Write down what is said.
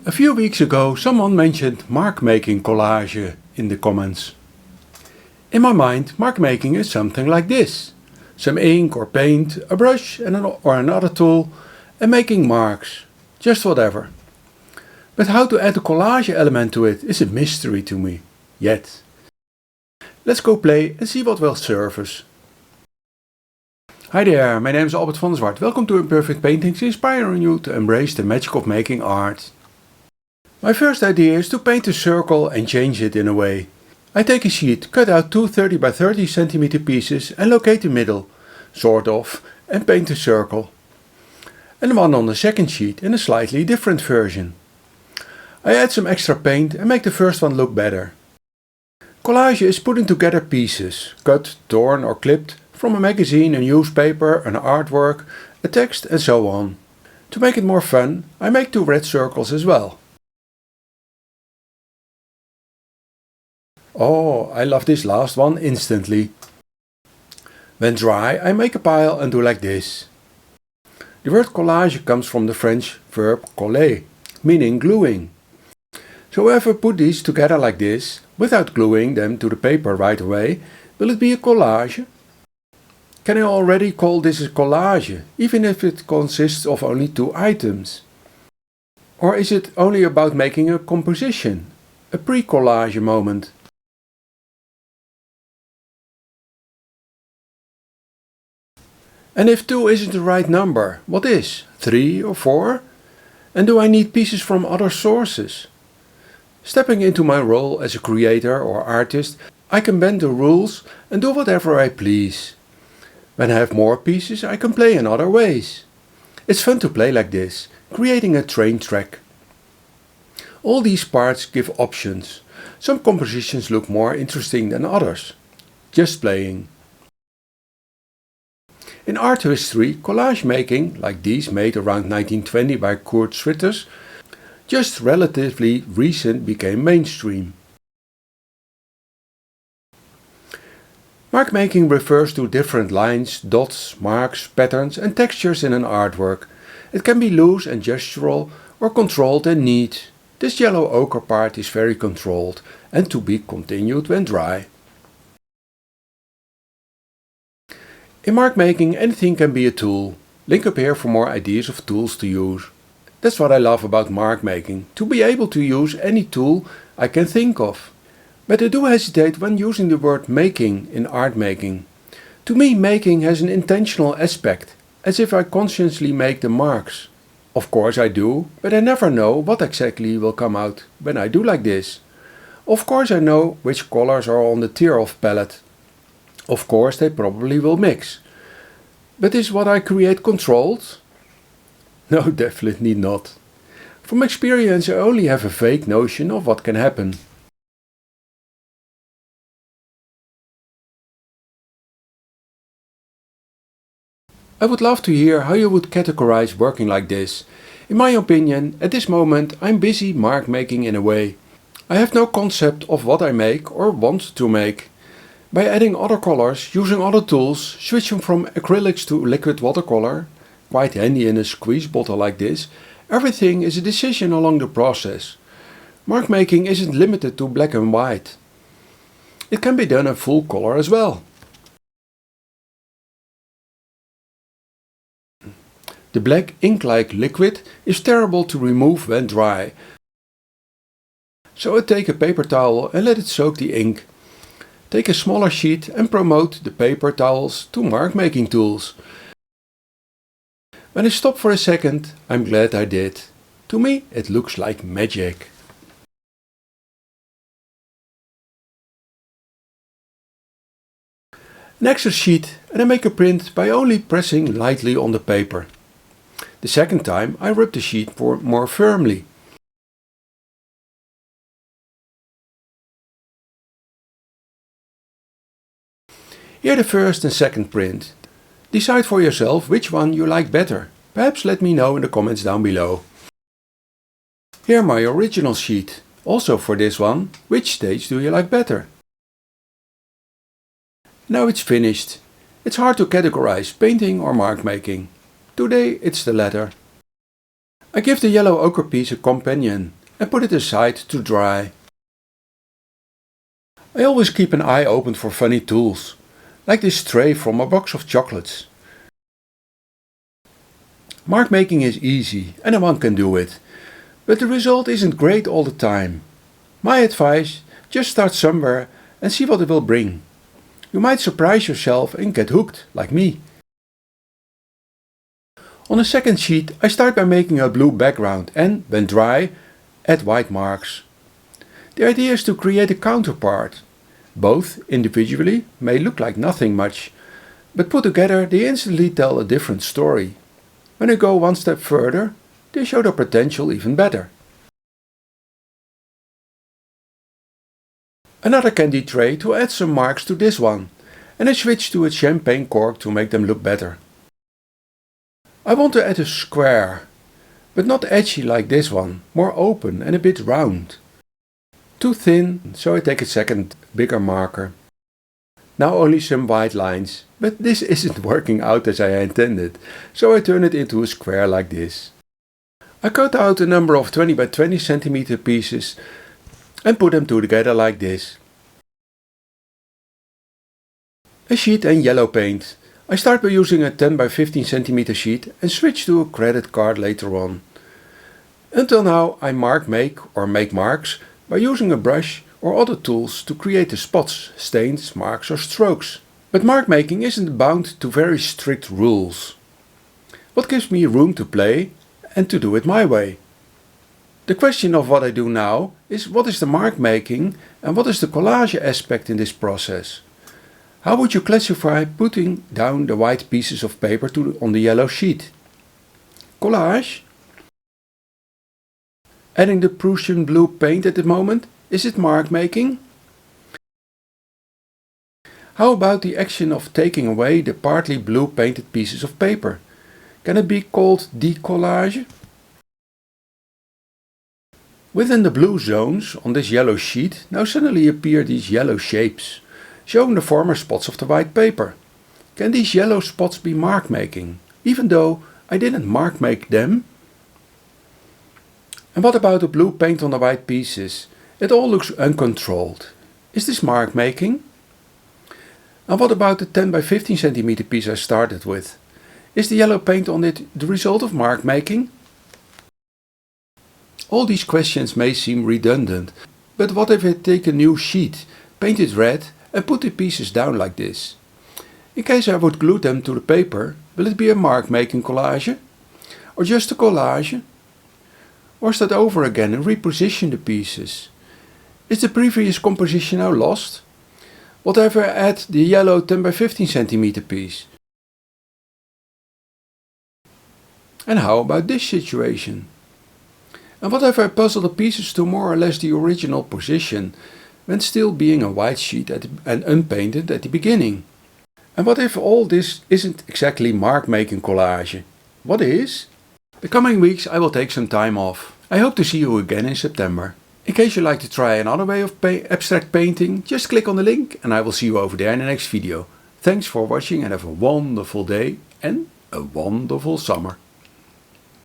A few weeks ago someone mentioned mark making collage in the comments. In my mind, mark making is something like this. Some ink or paint, a brush or another tool and making marks. Just whatever. But how to add a collage element to it is a mystery to me. Yet. Let's go play and see what will surface. Hi there, my name is Albert van der Zwart. Welcome to Imperfect Paintings, inspiring you to embrace the magic of making art. My first idea is to paint a circle and change it in a way. I take a sheet, cut out two 30 by 30 cm pieces and locate the middle, sort of, and paint a circle. And one on the second sheet in a slightly different version. I add some extra paint and make the first one look better. Collage is putting together pieces, cut, torn or clipped, from a magazine, a newspaper, an artwork, a text and so on. To make it more fun, I make two red circles as well. Oh, I love this last one instantly. When dry, I make a pile and do like this. The word collage comes from the French verb coller, meaning gluing. So if I put these together like this, without gluing them to the paper right away, will it be a collage? Can I already call this a collage, even if it consists of only two items? Or is it only about making a composition, a pre-collage moment? And if 2 isn't the right number, what is? 3 or 4? And do I need pieces from other sources? Stepping into my role as a creator or artist, I can bend the rules and do whatever I please. When I have more pieces, I can play in other ways. It's fun to play like this, creating a train track. All these parts give options. Some compositions look more interesting than others. Just playing. In art history, collage making, like these made around 1920 by Kurt Schwitters, just relatively recent became mainstream. Mark making refers to different lines, dots, marks, patterns and textures in an artwork. It can be loose and gestural or controlled and neat. This yellow ochre part is very controlled and to be continued when dry. In mark making, anything can be a tool. Link up here for more ideas of tools to use. That's what I love about mark making, to be able to use any tool I can think of. But I do hesitate when using the word making in art making. To me, making has an intentional aspect, as if I consciously make the marks. Of course I do, but I never know what exactly will come out when I do like this. Of course I know which colors are on the tear-off palette. Of course they probably will mix. But is what I create controlled? No, definitely not. From experience I only have a vague notion of what can happen. I would love to hear how you would categorize working like this. In my opinion, at this moment I'm busy mark making in a way. I have no concept of what I make or want to make. By adding other colors, using other tools, switching from acrylics to liquid watercolor, quite handy in a squeeze bottle like this, everything is a decision along the process. Mark making isn't limited to black and white. It can be done in full color as well. The black ink-like liquid is terrible to remove when dry. So I take a paper towel and let it soak the ink. Take a smaller sheet and promote the paper towels to mark making tools. When I stop for a second, I'm glad I did. To me it looks like magic. An extra sheet and I make a print by only pressing lightly on the paper. The second time I rub the sheet more firmly. Here the first and second print. Decide for yourself which one you like better. Perhaps let me know in the comments down below. Here my original sheet. Also for this one, which stage do you like better? Now it's finished. It's hard to categorize painting or mark making. Today it's the latter. I give the yellow ochre piece a companion and put it aside to dry. I always keep an eye open for funny tools, like this tray from a box of chocolates. Mark making is easy, anyone can do it, but the result isn't great all the time. My advice, just start somewhere and see what it will bring. You might surprise yourself and get hooked, like me. On a second sheet I start by making a blue background and, when dry, add white marks. The idea is to create a counterpart. Both individually may look like nothing much, but put together they instantly tell a different story. When I go one step further, they show their potential even better. Another candy tray to add some marks to this one, and I switch to a champagne cork to make them look better. I want to add a square, but not edgy like this one, more open and a bit round. Too thin, so I take a second, bigger marker. Now only some white lines, but this isn't working out as I intended, so I turn it into a square like this. I cut out a number of 20 by 20 cm pieces and put them together like this. A sheet and yellow paint. I start by using a 10 by 15 cm sheet and switch to a credit card later on. Until now I make marks by using a brush or other tools to create the spots, stains, marks or strokes. But mark making isn't bound to very strict rules. What gives me room to play and to do it my way? The question of what I do now is what is the mark making and what is the collage aspect in this process? How would you classify putting down the white pieces of paper on the yellow sheet? Collage? Adding the Prussian blue paint at the moment, is it mark making? How about the action of taking away the partly blue painted pieces of paper? Can it be called decollage? Within the blue zones on this yellow sheet now suddenly appear these yellow shapes, showing the former spots of the white paper. Can these yellow spots be mark making, even though I didn't mark make them? And what about the blue paint on the white pieces? It all looks uncontrolled. Is this mark making? And what about the 10 by 15 cm piece I started with? Is the yellow paint on it the result of mark making? All these questions may seem redundant, but what if I take a new sheet, paint it red and put the pieces down like this? In case I would glue them to the paper, will it be a mark making collage? Or just a collage? Or start over again and reposition the pieces? Is the previous composition now lost? What if I add the yellow 10 by 15 cm piece? And how about this situation? And what if I puzzle the pieces to more or less the original position, when still being a white sheet and unpainted at the beginning? And what if all this isn't exactly mark making collage? What is? The coming weeks I will take some time off. I hope to see you again in September. In case you'd like to try another way of abstract painting, just click on the link and I will see you over there in the next video. Thanks for watching and have a wonderful day and a wonderful summer.